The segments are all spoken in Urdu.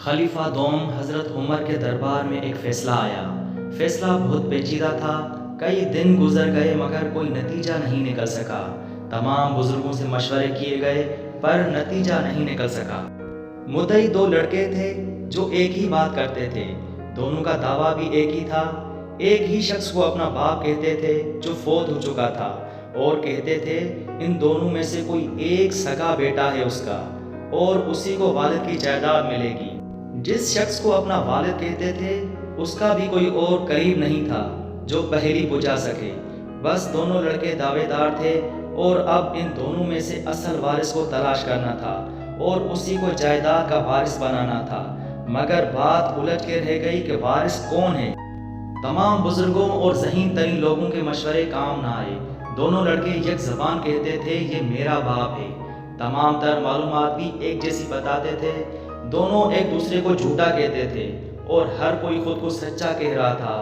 خلیفہ دوم حضرت عمر کے دربار میں ایک فیصلہ آیا۔ فیصلہ بہت پیچیدہ تھا۔ کئی دن گزر گئے مگر کوئی نتیجہ نہیں نکل سکا۔ تمام بزرگوں سے مشورے کیے گئے پر نتیجہ نہیں نکل سکا۔ مدعی دو لڑکے تھے جو ایک ہی بات کرتے تھے۔ دونوں کا دعویٰ بھی ایک ہی تھا۔ ایک ہی شخص کو اپنا باپ کہتے تھے جو فوت ہو چکا تھا، اور کہتے تھے ان دونوں میں سے کوئی ایک سگا بیٹا ہے اس کا، اور اسی کو والد کی جائیداد ملے گی۔ جس شخص کو اپنا والد کہتے تھے اس کا بھی کوئی اور قریب نہیں تھا جو پہیلی بجھا سکے۔ بس دونوں لڑکے دعوے دار تھے، اور اب ان دونوں میں سے اصل وارث کو تلاش کرنا تھا اور اسی کو جائیداد کا وارث بنانا تھا۔ مگر بات الجھ کے رہ گئی کہ وارث کون ہے۔ تمام بزرگوں اور ذہین ترین لوگوں کے مشورے کام نہ آئے۔ دونوں لڑکے یک زبان کہتے تھے یہ میرا باپ ہے۔ تمام تر معلومات بھی ایک جیسی بتاتے تھے۔ دونوں ایک دوسرے کو جھوٹا کہتے تھے اور ہر کوئی خود کو سچا کہہ رہا تھا۔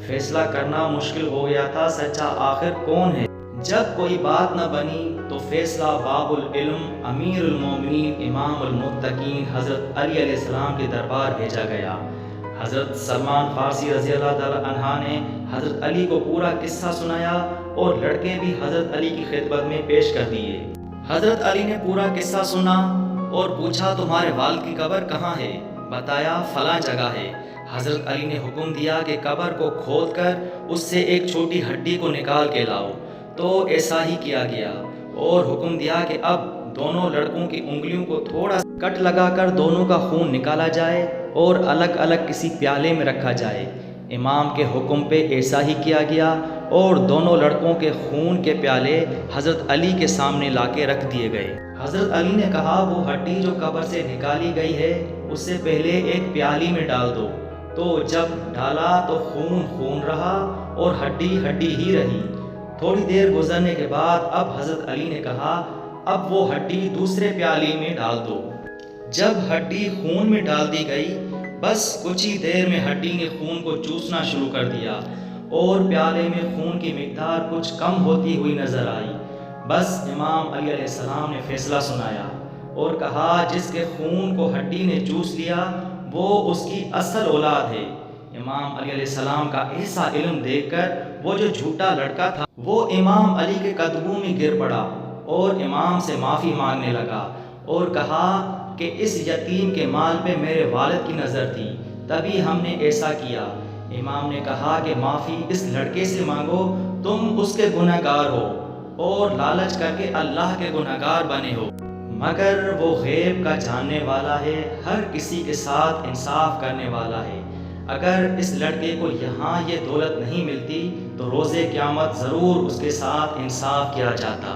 فیصلہ کرنا مشکل ہو گیا تھا، سچا آخر کون ہے۔ جب کوئی بات نہ بنی تو فیصلہ باب العلم امیر المومنین امام المتقین حضرت علی علیہ السلام کے دربار بھیجا گیا۔ حضرت سلمان فارسی رضی اللہ تعالی عنہ نے حضرت علی کو پورا قصہ سنایا اور لڑکے بھی حضرت علی کی خدمت میں پیش کر دیے۔ حضرت علی نے پورا قصہ سنا اور پوچھا تمہارے والد کی قبر کہاں ہے؟ بتایا فلاں جگہ ہے۔ حضرت علی نے حکم دیا کہ قبر کو کھود کر اس سے ایک چھوٹی ہڈی کو نکال کے لاؤ۔ تو ایسا ہی کیا گیا، اور حکم دیا کہ اب دونوں لڑکوں کی انگلیوں کو تھوڑا کٹ لگا کر دونوں کا خون نکالا جائے اور الگ الگ کسی پیالے میں رکھا جائے۔ امام کے حکم پہ ایسا ہی کیا گیا، اور دونوں لڑکوں کے خون کے پیالے حضرت علی کے سامنے لا کے رکھ دیے گئے۔ حضرت علی نے کہا وہ ہڈی جو قبر سے نکالی گئی ہے اس سے پہلے ایک پیالی میں ڈال دو۔ تو جب ڈالا تو خون خون رہا اور ہڈی ہڈی ہی رہی۔ تھوڑی دیر گزرنے کے بعد اب حضرت علی نے کہا اب وہ ہڈی دوسرے پیالی میں ڈال دو۔ جب ہڈی خون میں ڈال دی گئی، بس کچھ ہی دیر میں ہڈی نے خون کو چوسنا شروع کر دیا اور پیالے میں خون کی مقدار کچھ کم ہوتی ہوئی نظر آئی۔ بس امام علی علیہ السلام نے فیصلہ سنایا اور کہا جس کے خون کو ہڈی نے چوس لیا وہ اس کی اصل اولاد ہے۔ امام علی علیہ السلام کا ایسا علم دیکھ کر وہ جو جھوٹا لڑکا تھا وہ امام علی کے قدموں میں گر پڑا اور امام سے معافی مانگنے لگا اور کہا کہ اس یتیم کے مال پہ میرے والد کی نظر تھی، تبھی ہم نے ایسا کیا۔ امام نے کہا کہ معافی اس لڑکے سے مانگو، تم اس کے گنہگار ہو اور لالچ کر کے اللہ کے گنہگار بنے ہو، مگر وہ غیب کا جاننے والا ہے، ہر کسی کے ساتھ انصاف کرنے والا ہے۔ اگر اس لڑکے کو یہاں یہ دولت نہیں ملتی تو روز قیامت ضرور اس کے ساتھ انصاف کیا جاتا۔